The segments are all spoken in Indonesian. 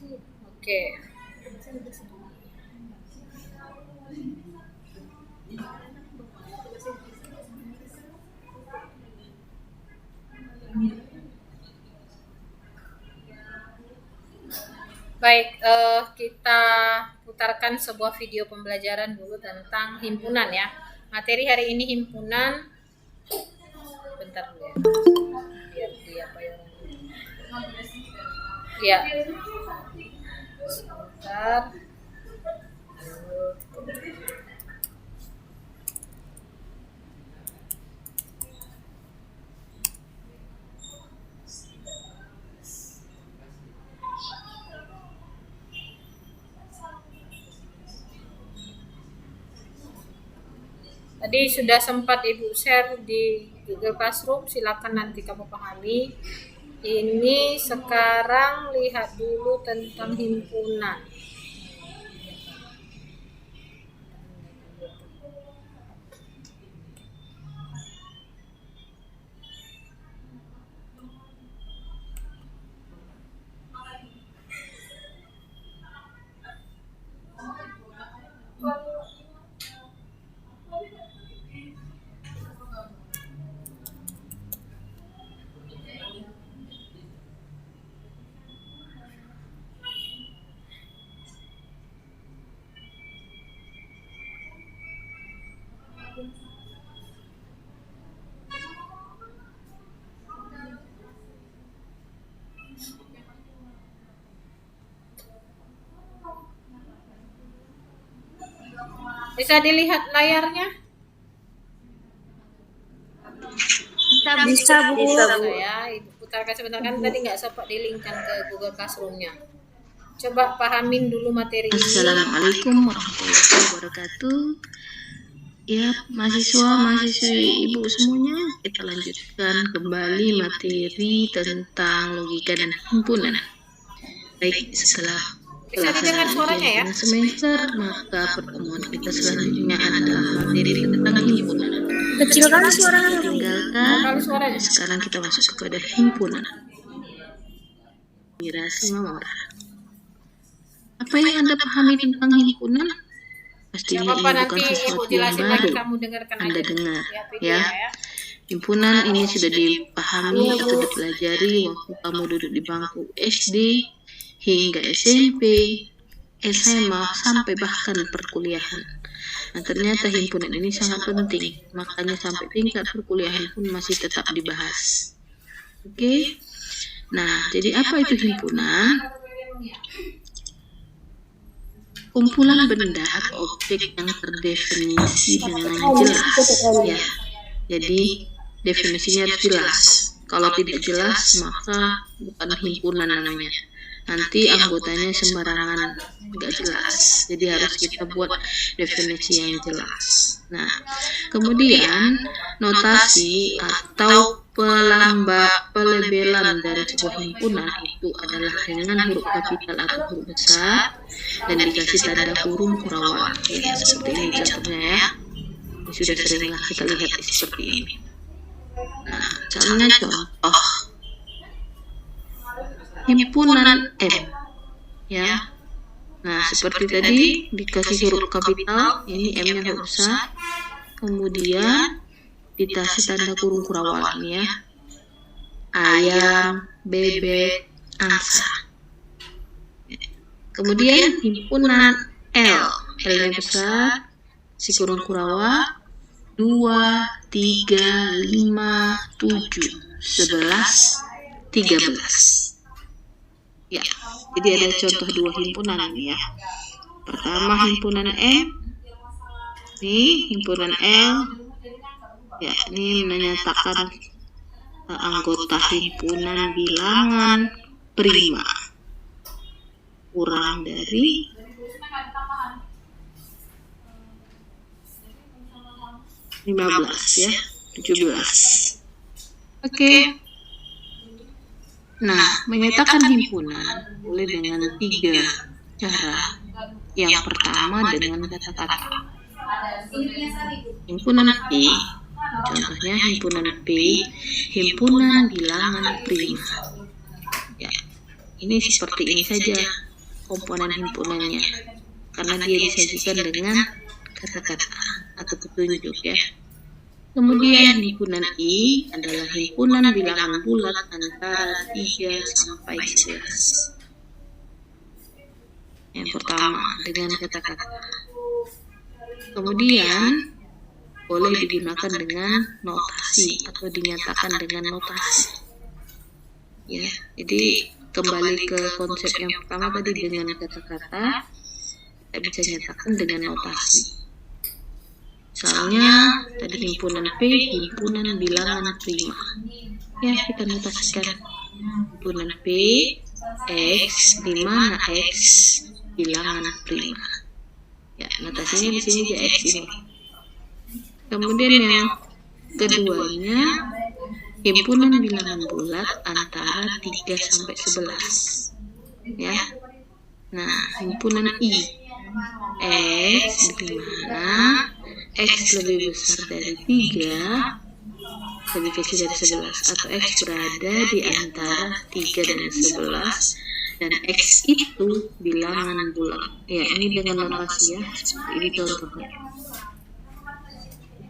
Oke. Baik, kita putarkan sebuah video pembelajaran dulu tentang himpunan ya. Materi hari ini himpunan. Bentar dulu ya. Biar dia apa ya? Ya. Sebentar. Tadi sudah sempat Ibu share di Google Classroom, silakan nanti kamu pahami. Ini sekarang lihat dulu tentang himpunan. Bisa dilihat layarnya? Bisa Bu. Ya, Ibu putarkan sebentar, kan tadi nggak sempat dilinkkan ke Google Classroom-nya. Coba pahamin dulu materi ini. Assalamualaikum warahmatullahi wabarakatuh. Ya, mahasiswi Ibu semuanya, kita lanjutkan kembali materi tentang logika dan himpunan. Baik, setelah Bisa didengar suaranya ya? semester, maka pertemuan kita selanjutnya adalah materi tentang himpunan. Kecil kali suaranya. Tinggalkan. Kalau suaranya. Sekarang kita masuk kepada himpunan. Mira Simamora. Apa yang Anda pahami tentang himpunan? Pastinya ini bukan sesuatu yang baru Anda dengar, ya. Himpunan ini sudah dipahami atau dipelajari waktu kamu duduk di bangku SD hingga SMP, SMA, sampai bahkan perkuliahan. Nah, ternyata himpunan ini sangat penting, makanya sampai tingkat perkuliahan pun masih tetap dibahas. Oke? Nah, jadi apa itu himpunan? Kumpulan benda atau objek yang terdefinisi dengan jelas, ya. Jadi definisinya harus jelas. Kalau tidak jelas, maka bukan himpunan namanya. Nanti anggotanya sembarangan, nggak jelas. Jadi harus kita buat definisi yang jelas. Nah, kemudian notasi atau pelabelan dari sebuah himpunan itu adalah dengan huruf kapital atau huruf besar dan dikasih tanda kurung kurawal, ya, seperti ini contohnya ya. Ini sudah seringlah kita lihat seperti ini. Nah, misalnya contoh himpunan M, ya. Nah, seperti tadi dikasih huruf kapital, ini M-nya huruf besar, kemudian dikasih tanda kurung kurawal ini ya. Ayam, bebek, angsa. Kemudian himpunan L, L-nya besar, si kurung kurawal 2, 3, 5, 7, 11, 13. Ya, jadi ada contoh dua himpunan ini ya. Pertama himpunan M, ini himpunan L, ya ini menyatakan anggota himpunan bilangan prima kurang dari 15 ya, 17. Oke. Nah, menyatakan himpunan boleh dengan 3 cara. Yang pertama dengan kata-kata. Himpunan P, contohnya himpunan P, himpunan bilangan prima. Ya, ini seperti ini saja. komponen himpunannya, karena dia disajikan dengan kata-kata atau petunjuk ya. Kemudian himpunan I adalah himpunan bilangan bulat antara 3 sampai 11. Yang pertama dengan kata-kata. Kemudian boleh digunakan dengan notasi atau dinyatakan dengan notasi. Ya, jadi kembali ke konsep yang pertama tadi dengan kata-kata, kita bisa nyatakan dengan notasi. Misalnya tadi himpunan P, himpunan bilangan prima. Ya, kita notasikan himpunan P, X, di mana X bilangan prima. Ya, notasinya di sini ya X ini. Kemudian yang keduanya himpunan bilangan bulat antara 3 sampai 11. Ya. Nah, himpunan I, X di mana X lebih besar dari 3, lebih kecil dari 11, atau X berada di antara 3 dan 11, dan X itu bilangan bulat. Ya, ini dengan notasi ya, seperti ini contohnya.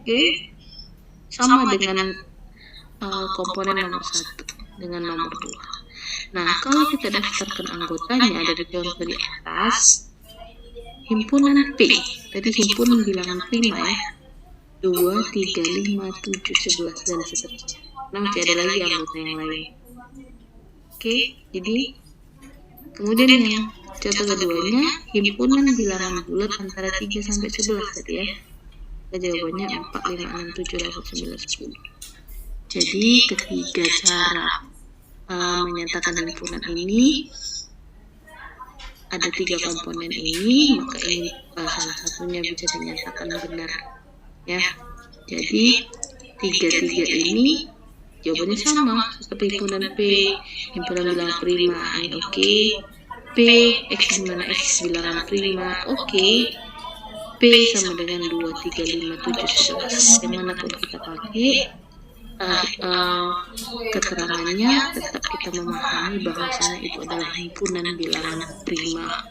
Oke, sama dengan komponen nomor 1 dengan nomor 2. Nah, kalau kita daftarkan anggotanya ada di contoh di atas, himpunan P, tadi himpunan bilangan prima ya, 2, 3, 5, 7, 11, dan seterusnya. Nah, masih ada lagi anggota yang lain. Oke, jadi kemudian yang contoh keduanya, himpunan bilangan bulat antara 3 sampai 11 tadi ya. Jawabannya 4, 5, 6, 7, 8, 9, 10. Jadi ketiga cara menyatakan himpunan ini, ada 3 komponen ini, maka ini salah satunya bisa dinyatakan benar ya. Jadi 3 ini jawabannya sama seperti himpunan P, himpunan bilangan prima ini oke. P, X dimana X bilangan prima oke. P sama dengan 2, 3, 5, 7, 11. Dimanapun kita pakai keterangannya, tetap kita memahami bahwasanya itu adalah himpunan bilangan prima.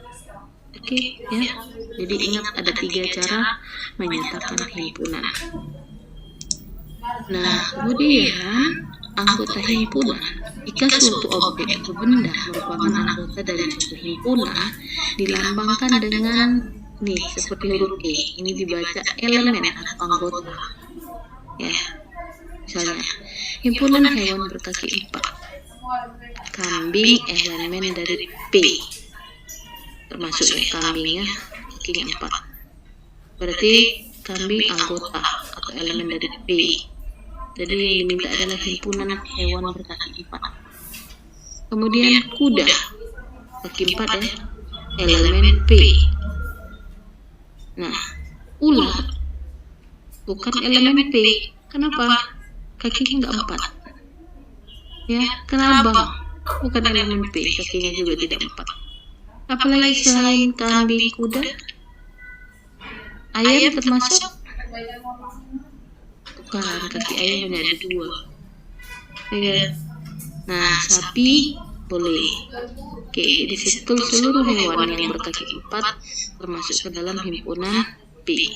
Oke ya. Jadi ingat ada 3 cara menyatakan himpunan. Nah, kemudian anggota himpunan, jika suatu objek atau benda merupakan anggota dari suatu himpunan, dilambangkan dengan nih seperti huruf E. Ini dibaca elemen atau anggota. Ya, misalnya himpunan hewan berkaki 4, kambing elemen dari P, termasuk ya kambingnya kakinya 4. Berarti kambing anggota atau elemen dari P. Jadi yang diminta adalah himpunan hewan berkaki 4. Kemudian kuda kaki 4 ya, elemen P. Nah, ular bukan elemen P. Kenapa? Kakinya enggak 4. Ya, kerabang bukan elemen P, kakinya juga tidak 4. Apalagi selain kambing, kuda, ayam termasuk? Bukan, kaki ayam hanya ada 2. Ya. Nah, sapi boleh. Oke, di situ seluruh hewan yang berkaki 4 termasuk ke dalam himpunan P.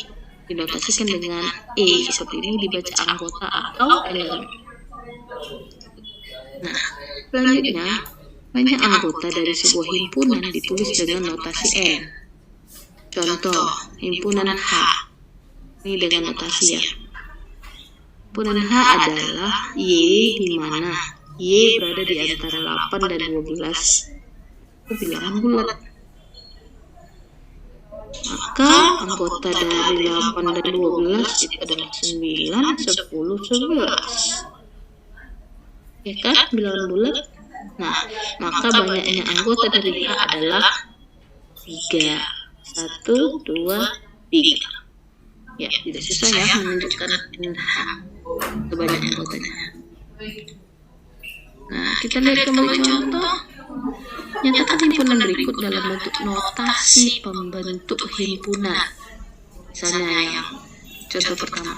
Dinotasikan dengan E, seperti ini dibaca anggota atau elemen. Nah, selanjutnya banyak anggota dari sebuah himpunan ditulis dengan notasi N. Contoh, himpunan H. Ini dengan notasi ya. Himpunan H adalah Y di mana Y berada di antara 8 dan 12. Itu bilangan bulat. Maka anggota dari 8 dan 12 itu adalah 9, 10, 11. Ya kan, bilangan bulat. Nah, maka banyaknya anggota dari H adalah 3. 1, 2, 3. Ya, tidak susah ya menunjukkan H kebanyakan anggotanya. Nah, kita lihat kembali contoh. Nyatakan himpunan berikut dalam bentuk notasi pembentuk himpunan. Misalnya yang contoh pertama,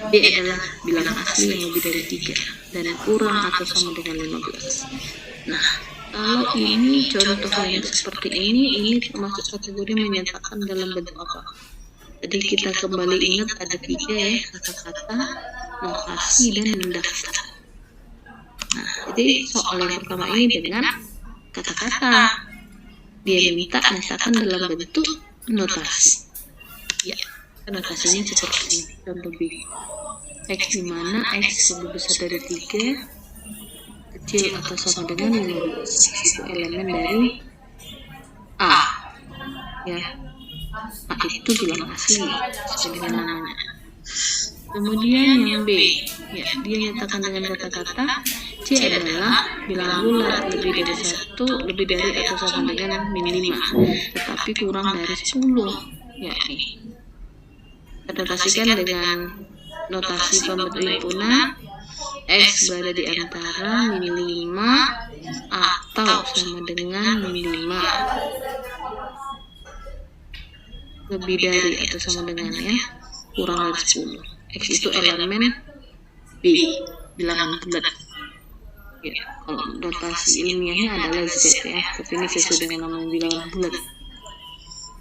D adalah bilangan asli yang lebih dari 3 dan kurang atau sama dengan 15. Nah, kalau ini contoh yang seperti ini termasuk kategori menyatakan dalam bentuk apa? Jadi kita kembali ingat ada 3 ya, kata-kata, notasi, dan mendaftar. Nah, jadi soal yang pertama ini dengan kata-kata. Dia minta nyatakan dalam bentuk notasi. Ya, notasinya seperti ini. Contoh B. X di mana X lebih besar dari 3, kecil atau sama dengan 15. Itu elemen dari A. Ya, A itu bilangan asli sesuai dengan namanya. Kemudian yang B, ya, dia nyatakan dengan kata-kata C adalah bilangan bulat lebih dari 1, lebih dari atau sama dengan min 5, tetapi kurang dari 10. Ya, ini kita notasikan dengan notasi pembentuk himpunan. X berada di antara min 5 atau sama dengan min 5, lebih dari atau sama dengan ya, kurang dari 10. X itu elemen B, bilangan bulat. Ya, kalau notasi ilmiahnya adalah Z ya, tapi ini sesuai dengan nama bilangan bulat.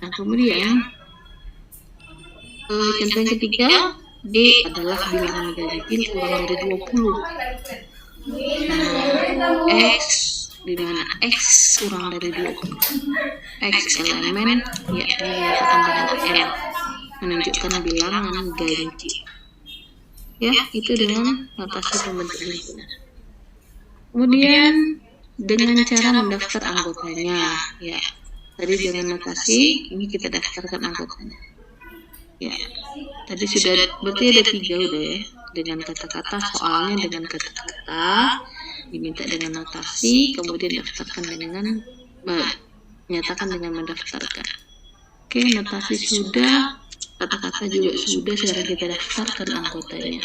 Nah, kemudian contoh yang ketiga, D adalah bilangan ganjil kurang dari 20. Nah, X di mana X kurang dari 20. X elemen, ya, dinyatakan dengan N, menunjukkan bilangan ganjil. Ya, itu dengan notasi pembentuk himpunan. Kemudian dengan cara mendaftar anggotanya, ya. Tadi dengan notasi, ini kita daftarkan anggotanya. Ya, tadi sudah, berarti ada 3 udah ya. Dengan kata-kata, soalnya dengan kata-kata, diminta dengan notasi, kemudian daftarkan dengan nyatakan dengan mendaftarkan. Oke, notasi sudah, kata-kata juga sudah, sekarang kita daftarkan anggotanya.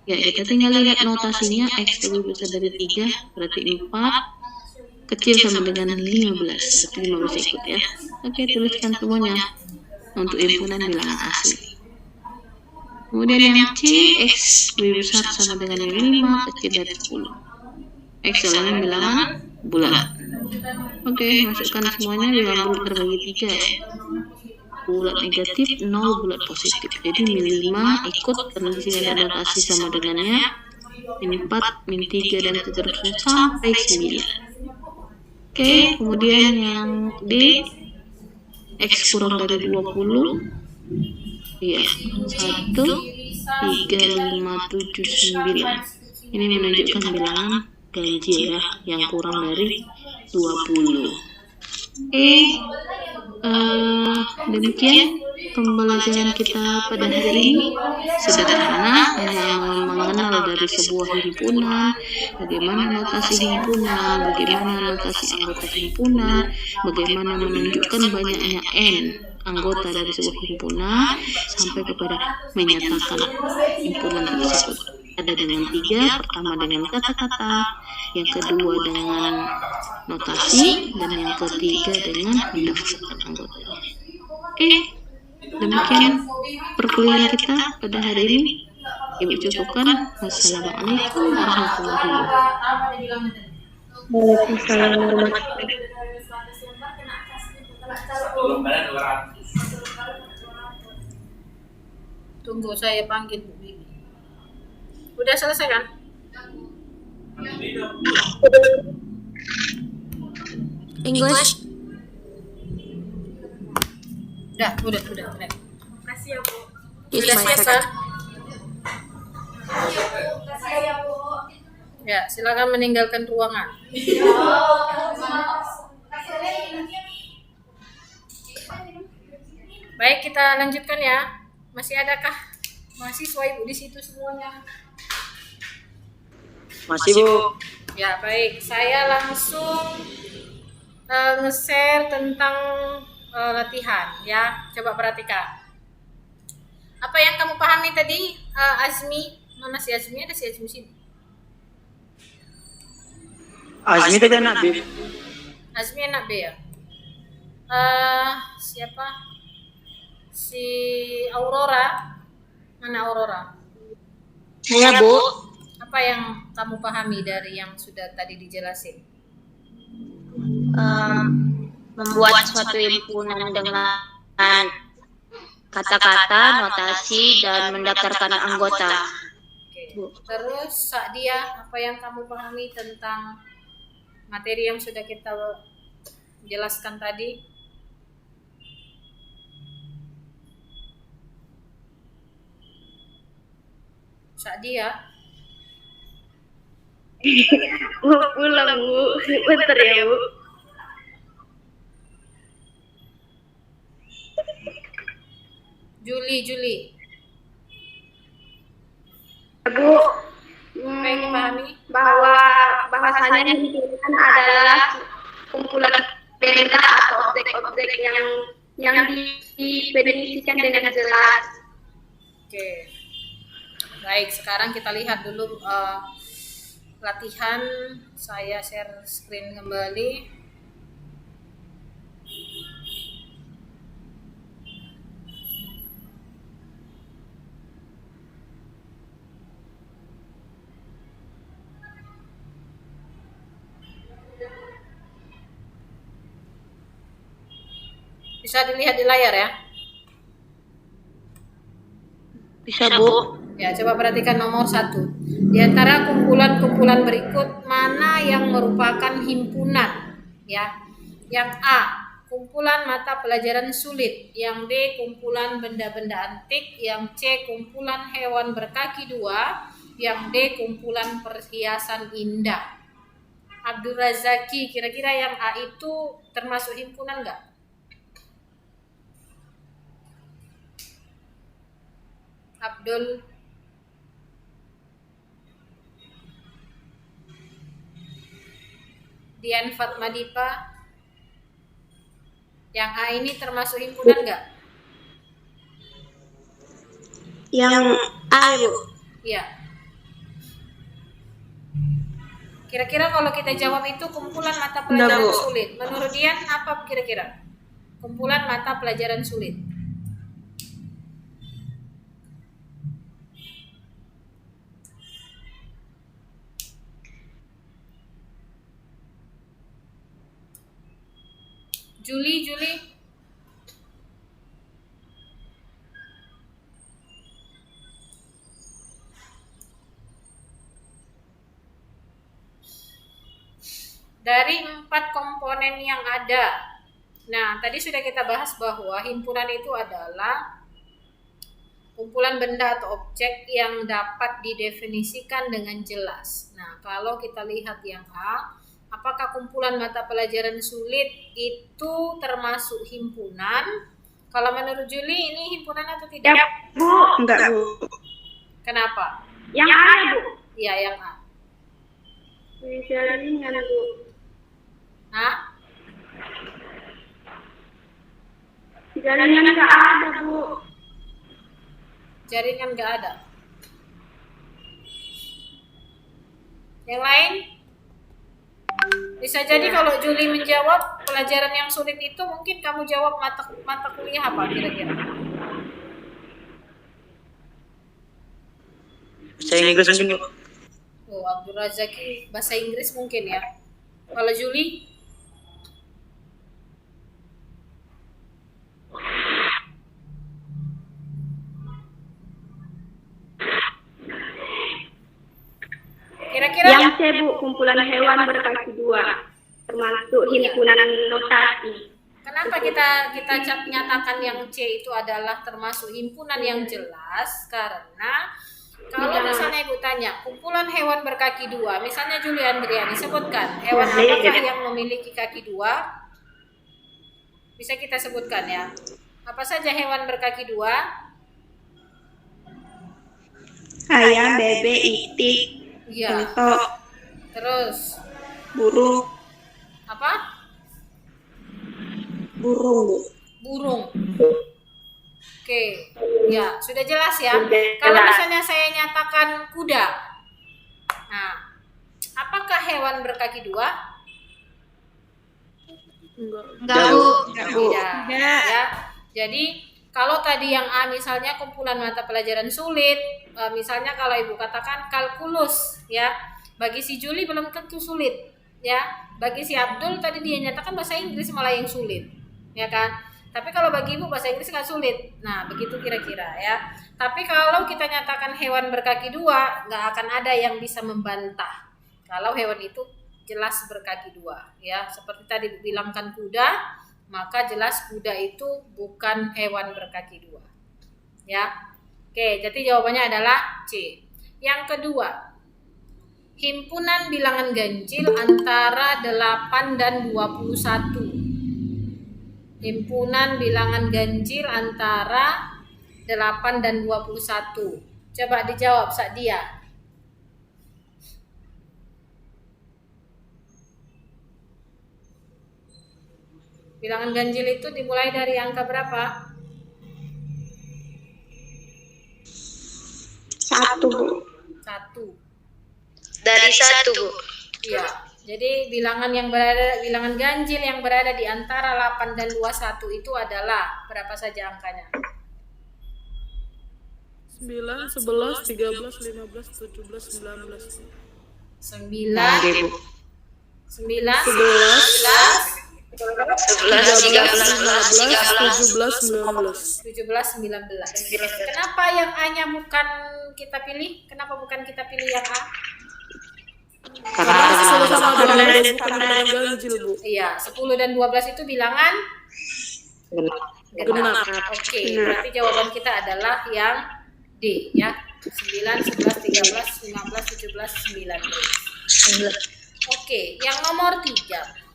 Ya, kita tinggal lihat notasinya. X lebih besar dari 3, berarti 4, kecil sama dengan 15, berarti 15 ikut ya. Oke, tuliskan semuanya untuk himpunan bilangan asli. Kemudian yang C, X lebih besar sama dengan 5, kecil dari 10. X elemen bilangan bulat. Oke, masukkan semuanya, bilangan bulat terbagi 3 ya. Bulat negatif, 0 bulat positif. Jadi min 5 ikut, karena di sini ada notasi sama dengannya. Min 4, min 3, dan seterusnya sampai 9. Oke, kemudian yang D, X kurang dari 20. Iya, 1, 3, 5, 7, 9. Ini menunjukkan bilangan ganjil ya, yang kurang dari 20. Oke, demikian pembelajaran kita pada hari ini. Sederhana, hanya mengenal dari sebuah himpunan, bagaimana notasi himpunan, bagaimana notasi anggota himpunan, bagaimana menunjukkan banyaknya N anggota dari sebuah himpunan, sampai kepada menyatakan himpunan tersebut. Ada dengan 3, pertama dengan kata-kata, yang kedua dengan notasi, dan yang ketiga dengan mendaftarkan anggotanya. Oke, demikian perkuliahan kita pada hari ini. Ibu cukupkan. Wassalamualaikum warahmatullahi wabarakatuh. Waalaikumsalam warahmatullahi Tunggu, saya panggil Bu Bibi. Udah selesai kan? English. Udah. Kasih ya, Bu. Sudah siap kan? Ya, silakan meninggalkan ruangan. Baik, kita lanjutkan ya. Masih adakah mahasiswa Ibu di situ semuanya? Masih, Bu. Ya, baik. Saya langsung nge-share tentang latihan ya. Coba perhatikan. Apa yang kamu pahami tadi, Azmi? Mana si Azmi? Ada si Azmi sini. Azmi tadi anak B. Azmi anak B ya. Siapa? Si Aurora. Mana Aurora? Saya, Bu. Apa yang kamu pahami dari yang sudah tadi dijelasin? membuat suatu himpunan dengan kata-kata, notasi, dan mendaftarkan anggota. Oke. Terus Sa'dia, apa yang kamu pahami tentang materi yang sudah kita jelaskan tadi? Sa'dia? Mau pulang, Bu. Bentar ya, Bu. Juli. Bu, Apa yang dipahami? bahwa bahwasanya himpunan adalah kumpulan benda atau objek-objek yang didefinisikan dengan jelas. Oke. Baik, sekarang kita lihat dulu latihan. Saya share screen kembali. Bisa dilihat di layar ya? Bisa, Bu. Ya, coba perhatikan nomor 1. Di antara kumpulan-kumpulan berikut, mana yang merupakan himpunan? Ya, yang A, kumpulan mata pelajaran sulit. Yang B, kumpulan benda-benda antik. Yang C, kumpulan hewan berkaki 2. Yang D, kumpulan perhiasan indah. Abdul Razaki, kira-kira yang A itu termasuk himpunan nggak? Abdul. Dian Fatmadipa, yang A ini termasuk himpunan nggak? Yang A, Bu. Iya. Kira-kira kalau kita jawab itu kumpulan mata pelajaran sulit. Menurut Dian apa kira-kira? Kumpulan mata pelajaran sulit. Juli. Dari 4 komponen yang ada. Nah, tadi sudah kita bahas bahwa himpunan itu adalah kumpulan benda atau objek yang dapat didefinisikan dengan jelas. Nah, kalau kita lihat yang A, apakah kumpulan mata pelajaran sulit itu termasuk himpunan? Kalau menurut Juli ini himpunan atau tidak? Ya, Bu. Enggak, Bu. Kenapa? Yang A, Bu. Iya, yang A. Jaringan, Bu. Hah? Jaringan nggak ada, Bu. Jaringan nggak ada. Yang lain? Bisa jadi kalau Juli menjawab pelajaran yang sulit itu, mungkin kamu jawab mata kuliah apa kira-kira? Bahasa Inggris mungkin. Oh, Abdul Razaki bahasa Inggris mungkin ya. Kalau Juli? Kira-kira? Yang C, Bu, kumpulan hewan berkaki 2, termasuk himpunan notasi. Kenapa kita nyatakan yang C itu adalah termasuk himpunan yang jelas? Karena kalau misalnya Ibu tanya, kumpulan hewan berkaki 2, misalnya Juli Andriani, sebutkan hewan apakah yang memiliki kaki 2? Bisa kita sebutkan ya. Apa saja hewan berkaki 2? Ayam, bebek, itik, Iya. bentok, Terus burung. apa? Burung, Bu. Burung. Oke. Ya, sudah jelas ya. Sudah Kalau jelas. misalnya saya nyatakan kuda. Nah, apakah hewan berkaki 2? Enggak, Bu. Tidak. Ya. Jadi kalau tadi yang A misalnya kumpulan mata pelajaran sulit, misalnya kalau Ibu katakan kalkulus ya, bagi si Juli belum tentu sulit. Ya, bagi si Abdul tadi dia nyatakan bahasa Inggris malah yang sulit, ya kan? Tapi kalau bagi ibu bahasa Inggris nggak sulit. Nah, begitu kira-kira ya. Tapi kalau kita nyatakan hewan berkaki dua, nggak akan ada yang bisa membantah. Kalau hewan itu jelas berkaki dua, ya. Seperti tadi bilangkan kuda, maka jelas kuda itu bukan hewan berkaki dua, ya. Oke, jadi jawabannya adalah C. Yang kedua, himpunan bilangan ganjil antara 8 dan 21. Himpunan bilangan ganjil antara 8 dan 21. Coba dijawab, Sadia. Bilangan ganjil itu dimulai dari angka berapa? 1, Bu. 1. Dari 1, Bu. Iya. Jadi bilangan ganjil yang berada di antara 8 dan 21 itu adalah berapa saja angkanya? 9, 11, 13, 15, 17, 19. 9, 9, 11, 11, 13, 17, 19. 17, 19. Kenapa yang A-nya bukan kita pilih? Kenapa bukan kita pilih yang A? Karena sama-sama bilangan ganjil, Bu. Iya, 10 dan 12 itu bilangan genap. Oke, berarti jawaban kita adalah yang D ya. 9, 11, 13, 15, 17, 19. Oke, yang nomor 3.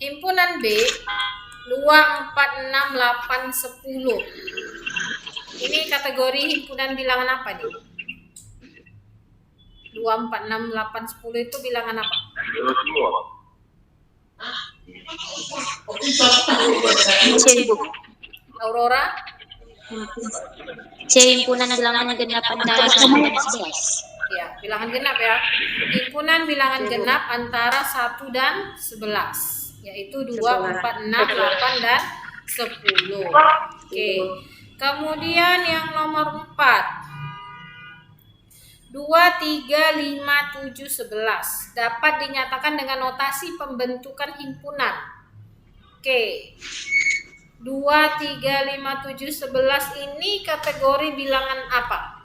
Himpunan B 2, 4, 6, 8, 10. Ini kategori himpunan bilangan apa nih? 2, 4, 6, 8, 10 itu bilangan apa? C, Bu. Aurora? C, himpunan bilangan genap antara 1 dan 11. Ya, bilangan genap ya. Himpunan bilangan genap antara 1 dan 11, yaitu 2, 4, 6, 8, dan 10. Oke. Kemudian yang nomor 4. 2, 3, 5, 7, 11 dapat dinyatakan dengan notasi pembentukan himpunan. Oke. 2, 3, 5, 7, 11 ini kategori bilangan apa?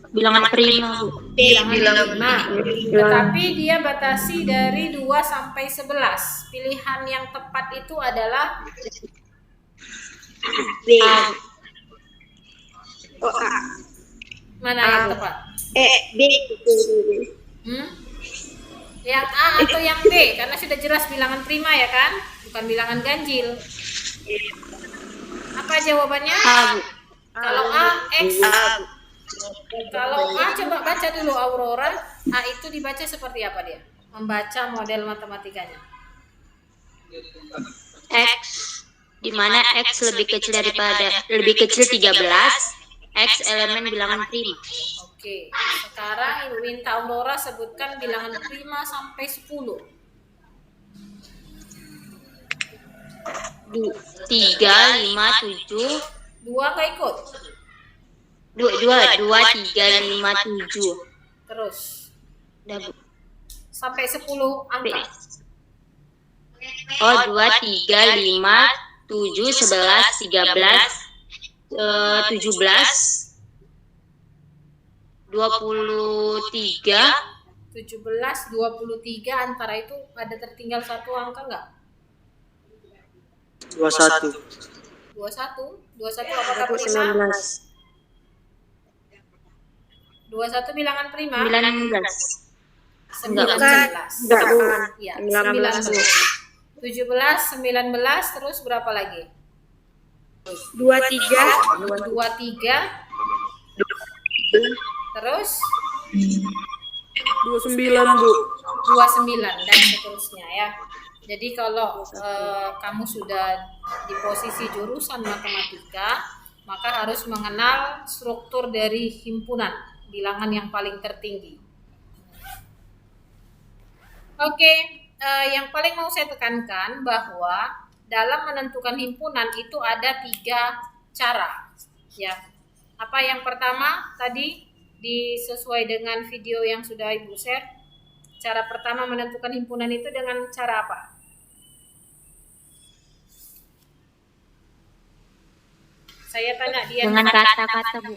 Bilangan prima, Bu. Bilangan prima. Tetapi dia batasi dari 2 sampai 11. Pilihan yang tepat itu adalah B. Oh, A. mana yang tepat? B. Yang A atau yang B? Karena sudah jelas bilangan prima ya kan? Bukan bilangan ganjil. Apa jawabannya? A, Bu. Kalau A, X. Kalau A, coba baca dulu Aurora. A itu dibaca seperti apa dia? Membaca model matematikanya. X, di mana X lebih kecil 13, X elemen bilangan prima. Oke, sekarang Ibu minta Aurora sebutkan bilangan prima sampai 10. 3, 5, 7. 2 nggak ikut. 2, 3, 5, 7. Terus Udah, Bu. sampai 10 angka. Oh, 2, 3, 5, 7, 11, 13, 17, 23. 17, 23 antara itu ada tertinggal satu angka nggak? 21. 21 apakah prima? 21 bilangan prima? 19. 19. Ya, 19. 17, 19, terus berapa lagi? 23. 23. Terus 29, Bu. 29 dan seterusnya ya. Jadi kalau kamu sudah di posisi jurusan matematika, maka harus mengenal struktur dari himpunan bilangan yang paling tertinggi. Oke, yang paling mau saya tekankan bahwa dalam menentukan himpunan itu ada 3 cara. Ya, apa yang pertama tadi? sesuai dengan video yang sudah Ibu share. Cara pertama menentukan himpunan itu dengan cara apa? Saya tanya dia Dengan kata-kata, Bu.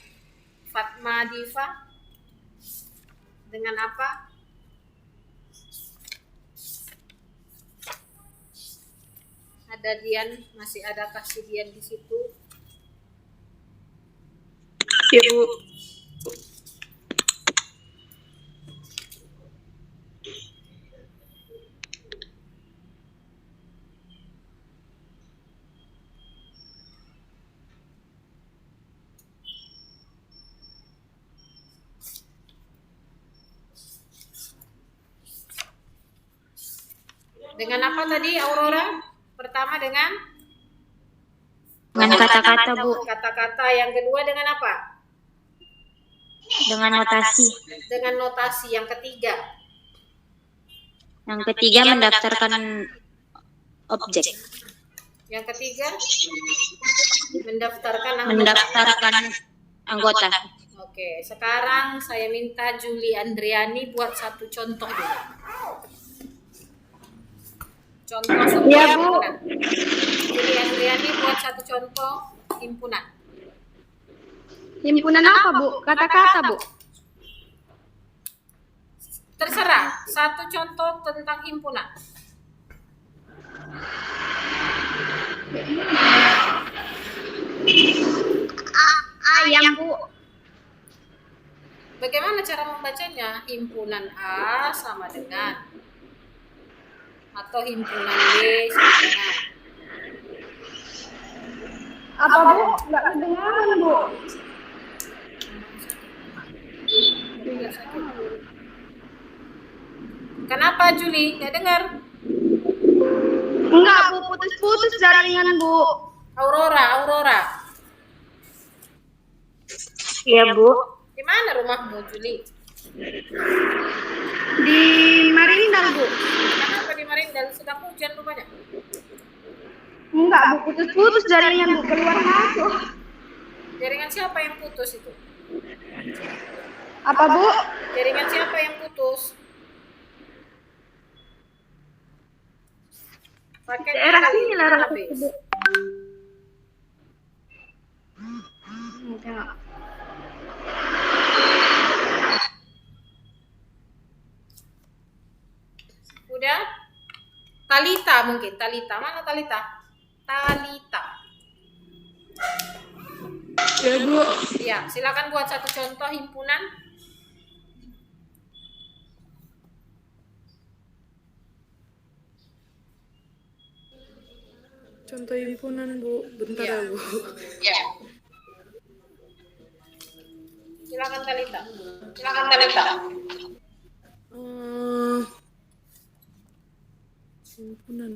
Fatma Diva. Dengan apa? Ada Dian, masih ada kasih Dian di situ. Ya, Bu. Dengan apa tadi Aurora? Pertama dengan Kata-kata, Bu. kata-kata, yang kedua dengan apa? Dengan notasi. Dengan notasi, yang ketiga. Yang ketiga mendaftarkan objek. Yang ketiga mendaftarkan anggota. Mendaftarkan anggota. Oke, sekarang saya minta Juli Andriani buat satu contoh dulu. Contoh sebuah Ya, Bu. himpunan. Juli Andriani buat satu contoh himpunan. Himpunan apa, Bu? Kata-kata, Bu. Terserah, satu contoh tentang himpunan. Ayam, Bu. Bagaimana cara membacanya? Himpunan A sama dengan, atau himpunan B sama dengan. Apa, Bu? Nggak kedengaran, Bu. Kenapa Juli? Nggak dengar? Enggak, Bu. Putus-putus jaringan, Bu. Aurora. Iya, Bu. Di mana rumahmu Juli? Di Marindal, Bu. Kenapa di Marindal? Sedang hujan rupanya. Enggak, Bu. Putus-putus jaringan, Bu. Keluar masuk. Jaringan siapa yang putus itu? Apa, Bu? Jaringan siapa yang putus? Pakai Daerah sini lah, habis. Bu. Udah? Talita mungkin. Talita. Mana Talita? Talita. Ya, Bu. Ya, silakan buat satu contoh himpunan. Contoh himpunan, Bu. Bentar Ya. ya, Bu. Silakan Talita. Himpunan.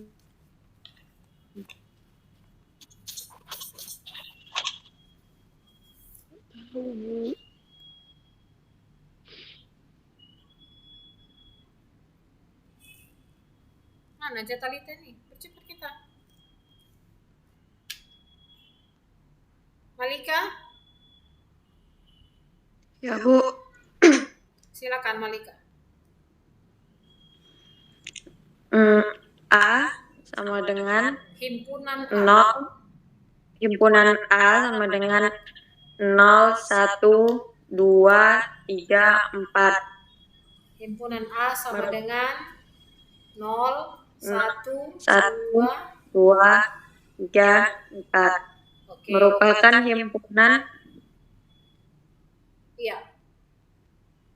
Tahu, Bu. Mana aja Talita nih? Percepat kita. Malika, Ya, Bu. silakan Malika. A sama dengan Himpunan A. 0. Himpunan A sama dengan 0, 1, 2, 3, 4. Himpunan A sama dengan 0, 1, 1, 2. 2, 3, 4. Oke. Merupakan himpunan Iya.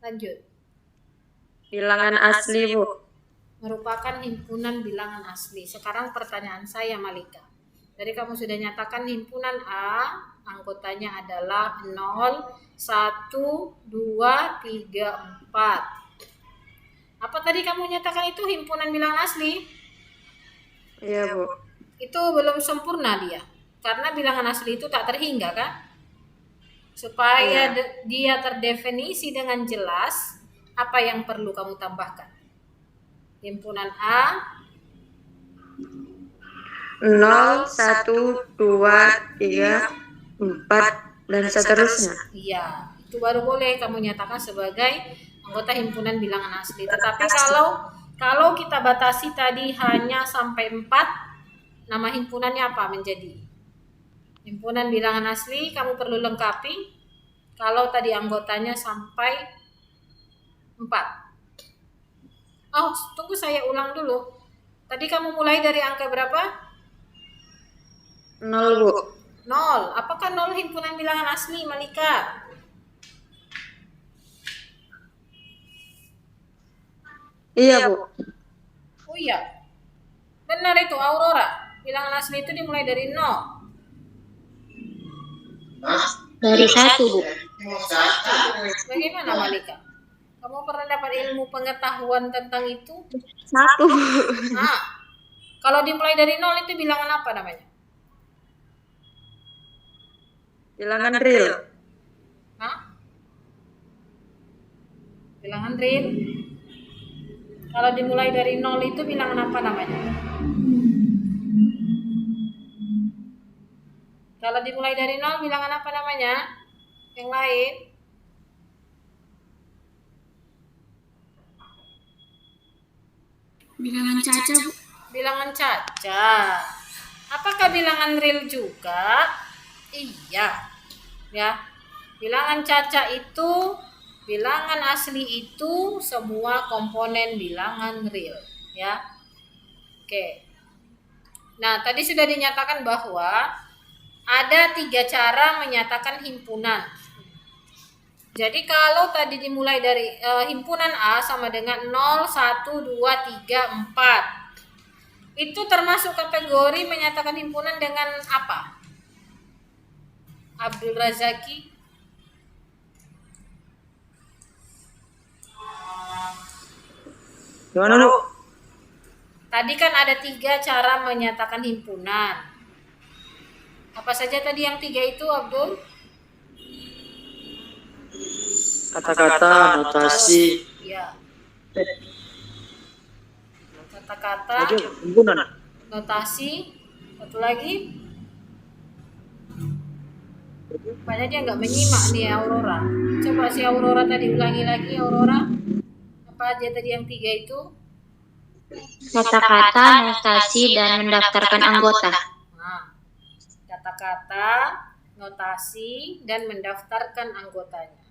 Lanjut. bilangan asli, Bu. Merupakan himpunan bilangan asli. Sekarang pertanyaan saya Malika. Jadi kamu sudah nyatakan himpunan A, anggotanya adalah 0, 1, 2, 3, 4. Apa tadi kamu nyatakan itu himpunan bilangan asli? Iya, Bu. Itu belum sempurna dia. Karena bilangan asli itu tak terhingga kan? Supaya dia terdefinisi dengan jelas, apa yang perlu kamu tambahkan? Himpunan A 0, 1, 2, 3, 4 dan seterusnya. Iya, Itu baru boleh kamu nyatakan sebagai anggota himpunan bilangan asli. Tetapi kalau kita batasi tadi hanya sampai 4, nama himpunannya apa menjadi? Himpunan bilangan asli kamu perlu lengkapi kalau tadi anggotanya sampai 4. Oh, tunggu saya ulang dulu. Tadi kamu mulai dari angka berapa? 0, Bu. 0. Apakah 0 himpunan bilangan asli, Malika? Iya, Bu. Oh iya. Benar itu, Aurora. Bilangan asli itu dimulai dari 0. Dari 1, Bu. Bagaimana, Malika? Kamu pernah dapat ilmu pengetahuan tentang itu? 1, Bu. Nah, kalau dimulai dari 0 itu bilangan apa namanya? Bilangan real. Hah? Bilangan real? Kalau dimulai dari 0 itu bilangan apa namanya? Kalau dimulai dari 0 bilangan apa namanya? Yang lain? Bilangan caca, Bu. Bilangan caca. Apakah bilangan real juga? Iya. Ya. Bilangan caca itu, bilangan asli itu semua komponen bilangan real, ya. Oke. Nah, tadi sudah dinyatakan bahwa ada 3 cara menyatakan himpunan. Jadi kalau tadi dimulai dari himpunan A sama dengan 0, 1, 2, 3, 4. Itu termasuk kategori menyatakan himpunan dengan apa? Abdul Razaki. Gimana, Bu? Tadi kan ada 3 cara menyatakan himpunan. Apa saja tadi yang 3 itu, Abdul? Kata-kata, notasi. Ya. Kata-kata, Lagi himpunan. notasi, satu lagi. Banyak dia nggak menyimak nih Aurora. Coba si Aurora tadi ulangi lagi, Aurora. Apa aja tadi yang 3 itu? Kata-kata, notasi, dan mendaftarkan anggota. Nah, kata-kata, notasi, dan mendaftarkan anggotanya.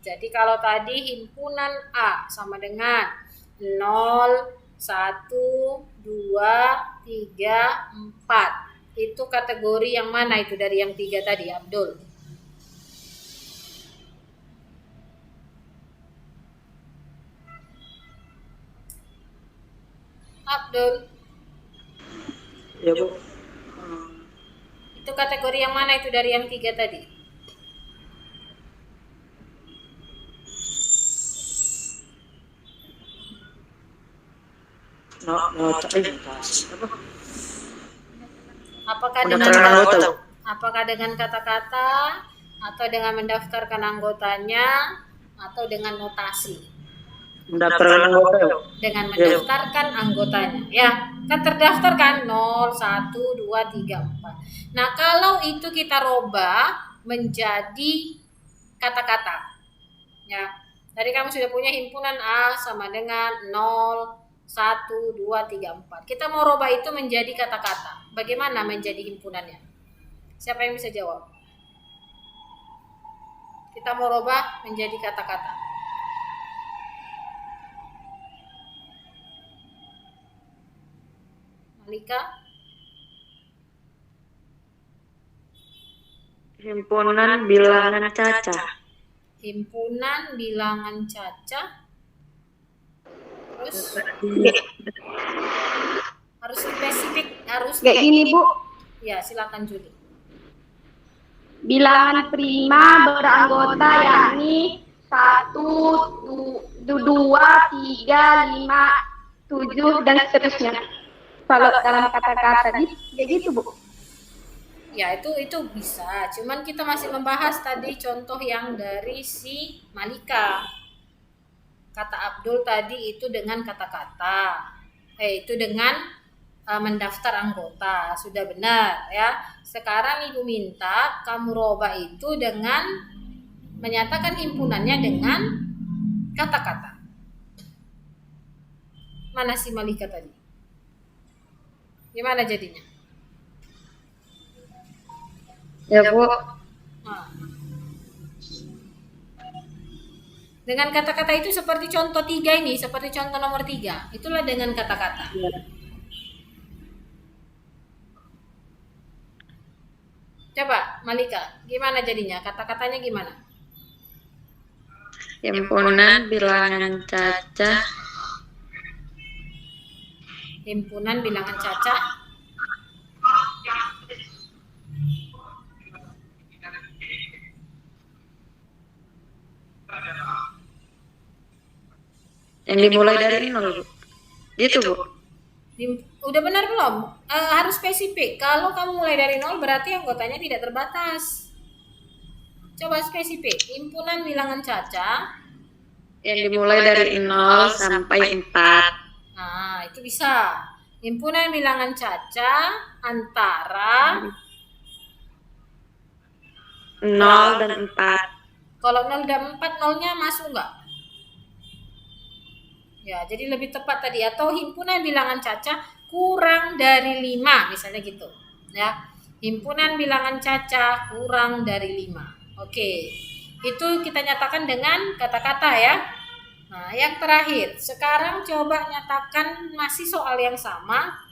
Jadi kalau tadi himpunan A sama dengan 0, 1, 2, 3, 4. Itu kategori yang mana itu dari yang 3 tadi, Abdul? Abdul, Ya, Bu. itu kategori yang mana itu dari yang 3 tadi? Notasi. Apa? Apakah dengan kata-kata atau dengan mendaftarkan anggotanya atau dengan notasi? Mendaftarkan anggota, ya? Dengan mendaftarkan anggotanya, ya kan terdaftar kan 0, 1, 2, 3, 4. Nah kalau itu kita robah menjadi kata-kata, ya tadi kamu sudah punya himpunan A sama dengan 0, 1, 2, 3, 4. Kita mau robah itu menjadi kata-kata. Bagaimana menjadi himpunannya? Siapa yang bisa jawab? Kita mau robah menjadi kata-kata. Malika? Himpunan bilangan caca. Himpunan bilangan caca. Terus harus spesifik, harus Kayak gini, Bu. Ya, silakan Juli. Bilangan prima beranggota yakni 1, 2, 3, 5, 7, dan seterusnya. Kalau dalam kata-kata kayak gitu, Bu. Ya, itu bisa. Cuman kita masih membahas tadi contoh yang dari si Malika. Kata Abdul tadi itu dengan kata-kata. Itu dengan mendaftar anggota. Sudah benar ya. Sekarang Ibu minta kamu robah itu dengan menyatakan himpunannya dengan kata-kata. Mana si Malika tadi? Gimana jadinya? Ya, Bu. Nah. Dengan kata-kata itu seperti contoh 3 ini, seperti contoh nomor 3. Itulah dengan kata-kata. Coba Malika, gimana jadinya? Kata-katanya gimana? Himpunan bilangan cacah. Himpunan bilangan cacah. Yang dimulai dari 0, Bu. Gitu, Bu. Udah benar belum? Harus spesifik. Kalau kamu mulai dari 0 berarti anggotanya tidak terbatas. Coba spesifik. Himpunan bilangan cacah. Yang dimulai dari 0 sampai 4. Nah, itu bisa. Himpunan bilangan cacah antara 0 dan 4. kalau 0 dan 4, 0-nya masuk nggak? Ya, jadi lebih tepat tadi. Atau himpunan bilangan cacah kurang dari 5, misalnya gitu. Ya, himpunan bilangan cacah kurang dari 5. Oke, itu kita nyatakan dengan kata-kata ya. Nah, yang terakhir, sekarang coba nyatakan masih soal yang sama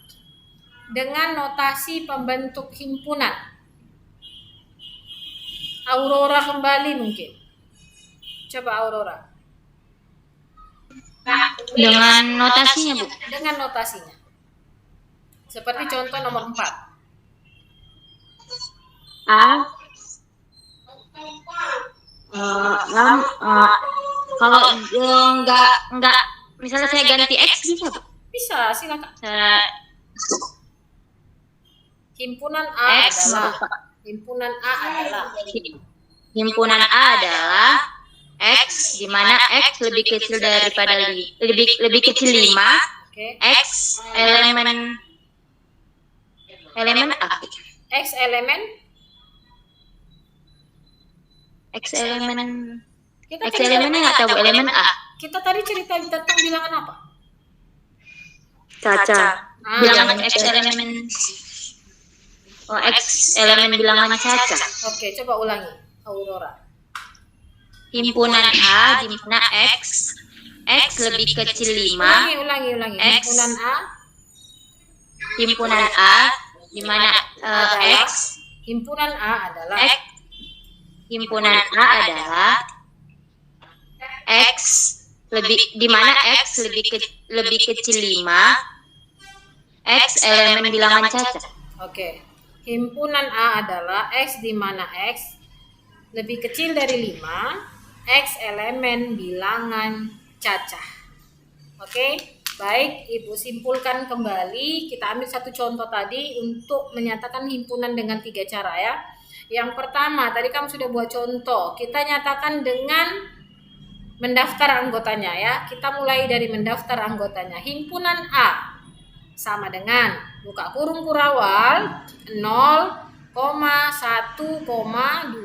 dengan notasi pembentuk himpunan. Aurora kembali mungkin. Coba Aurora. Dengan notasinya, Bu. Dengan notasinya. Seperti contoh nomor 4. A. Kalau enggak, misalnya saya ganti X bisa, Bu? Bisa, silakan. Saya Himpunan A X adalah himpunan A adalah X, di mana X lebih kecil daripada lebih kecil 5. Oke. X elemen A. X elemen kita X tadi elemennya nggak tahu, elemen A. kita tadi cerita tentang bilangan apa? Cacah. Bilangan X elemen X elemen bilangan cacah. Oke, coba ulangi Aurora. Himpunan A di mana X lebih kecil 5. Ulangi. X. Himpunan A Himpunan A di mana himpunan A adalah himpunan A adalah X di mana X lebih kecil 5. X elemen bilangan cacah. Oke. Himpunan A adalah X di mana X lebih kecil dari 5, X elemen bilangan cacah. Oke, baik, Ibu simpulkan kembali. Kita ambil satu contoh tadi untuk menyatakan himpunan dengan 3 cara ya. Yang pertama, tadi kamu sudah buat contoh. Kita nyatakan dengan mendaftar anggotanya ya. Kita mulai dari mendaftar anggotanya. Himpunan A sama dengan buka kurung kurawal 0, 1, 2, 3,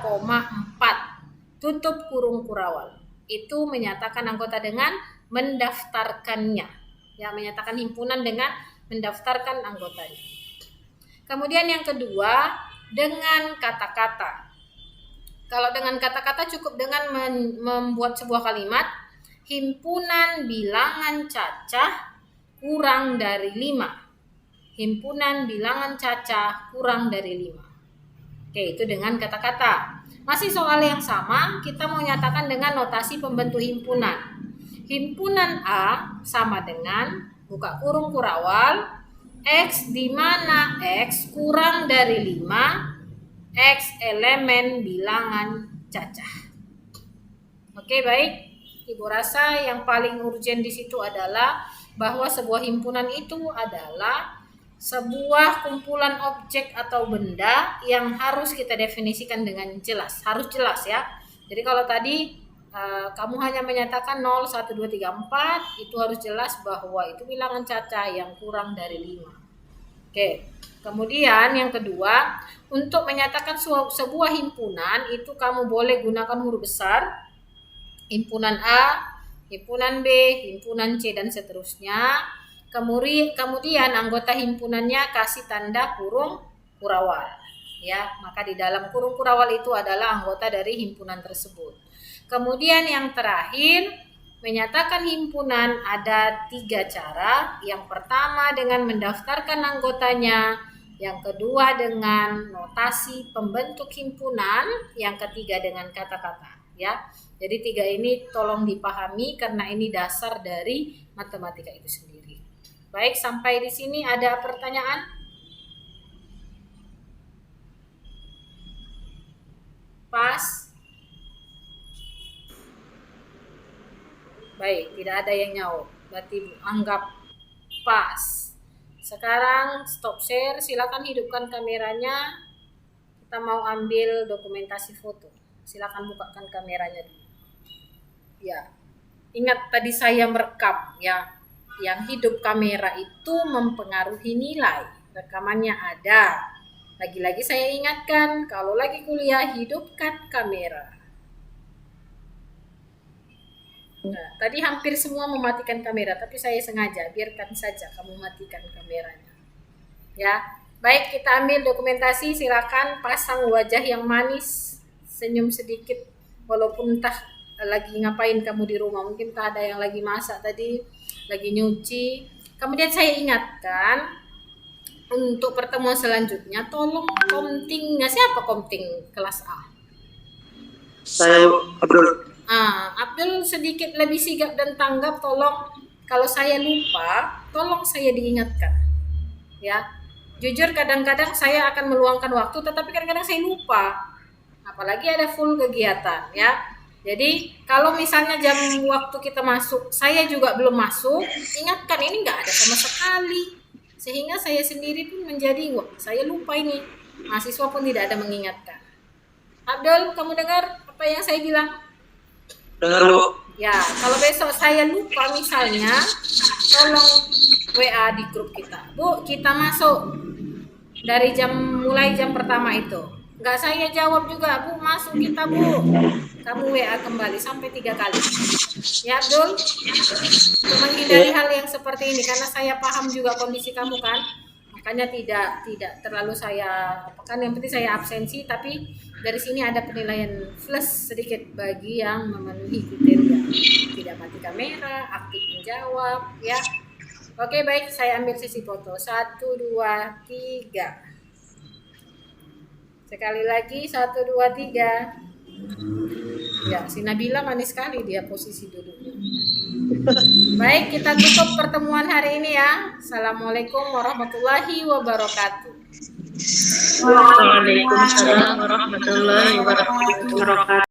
4 tutup kurung kurawal. Itu menyatakan anggota dengan mendaftarkannya. Ya, menyatakan himpunan dengan mendaftarkan anggotanya. Kemudian yang kedua, dengan kata-kata. Kalau dengan kata-kata cukup dengan membuat sebuah kalimat, himpunan bilangan cacah kurang dari 5. Himpunan bilangan cacah kurang dari 5. Oke, itu dengan kata-kata. Masih soal yang sama, kita mau nyatakan dengan notasi pembentuk himpunan. Himpunan A sama dengan buka kurung kurawal X di mana X kurang dari 5, X elemen bilangan cacah. Oke, baik. Ibu rasa yang paling urgent di situ adalah bahwa sebuah himpunan itu adalah sebuah kumpulan objek atau benda yang harus kita definisikan dengan jelas. Harus jelas ya. Jadi kalau tadi kamu hanya menyatakan 0, 1, 2, 3, 4, itu harus jelas bahwa itu bilangan cacah yang kurang dari 5. Oke. Kemudian yang kedua, untuk menyatakan sebuah himpunan itu kamu boleh gunakan huruf besar, himpunan A, himpunan B, himpunan C, dan seterusnya. Kemudian anggota himpunannya kasih tanda kurung kurawal. Ya, maka di dalam kurung kurawal itu adalah anggota dari himpunan tersebut. Kemudian yang terakhir, menyatakan himpunan ada 3 cara. Yang pertama dengan mendaftarkan anggotanya, yang kedua dengan notasi pembentuk himpunan, yang ketiga dengan kata-kata. Ya, jadi 3 ini tolong dipahami karena ini dasar dari matematika itu sendiri. Baik, sampai di sini ada pertanyaan? Pas? Baik, tidak ada yang nyaut. Berarti anggap pas. Sekarang stop share, silakan hidupkan kameranya. Kita mau ambil dokumentasi foto. Silakan bukakan kameranya dulu. Ya. Ingat tadi saya merekam ya. Yang hidup kamera itu mempengaruhi nilai. Rekamannya ada. Lagi-lagi saya ingatkan, kalau lagi kuliah hidupkan kamera. Nah, tadi hampir semua mematikan kamera, tapi saya sengaja biarkan saja kamu matikan kameranya. Ya, baik, kita ambil dokumentasi. Silakan pasang wajah yang manis, senyum sedikit, walaupun entah lagi ngapain kamu di rumah. Mungkin tak ada yang lagi masak tadi, lagi nyuci. Kemudian saya ingatkan untuk pertemuan selanjutnya, tolong komtingnya siapa komting kelas A? Saya Abdul. Abdul sedikit lebih sigap dan tanggap. Tolong kalau saya lupa, tolong saya diingatkan. Ya, jujur kadang-kadang saya akan meluangkan waktu, tetapi kadang-kadang saya lupa. Apalagi ada full kegiatan, ya. Jadi kalau misalnya jam waktu kita masuk, saya juga belum masuk, ingatkan, ini nggak ada sama sekali. Sehingga saya sendiri pun menjadi, wah, saya lupa ini. Mahasiswa pun tidak ada mengingatkan. Abdul, kamu dengar apa yang saya bilang? Dengar, Bu. Ya, kalau besok saya lupa misalnya, tolong WA di grup kita. Bu, kita masuk dari mulai jam pertama itu. Enggak saya jawab juga, Bu, masuk kita, Bu. Kamu WA kembali sampai 3 kali. Ya, Abdul. Untuk menghindari hal yang seperti ini, karena saya paham juga kondisi kamu kan. Makanya tidak terlalu saya, kan yang penting saya absensi, tapi dari sini ada penilaian plus sedikit bagi yang memenuhi kriteria. Tidak mati kamera, aktif menjawab, ya. Oke, baik, saya ambil sesi foto. 1, 2, 3. Sekali lagi, 1, 2, 3. Ya, si Nabila manis sekali dia posisi duduknya. Baik, kita tutup pertemuan hari ini ya. Assalamualaikum warahmatullahi wabarakatuh. Waalaikumsalam warahmatullahi wabarakatuh.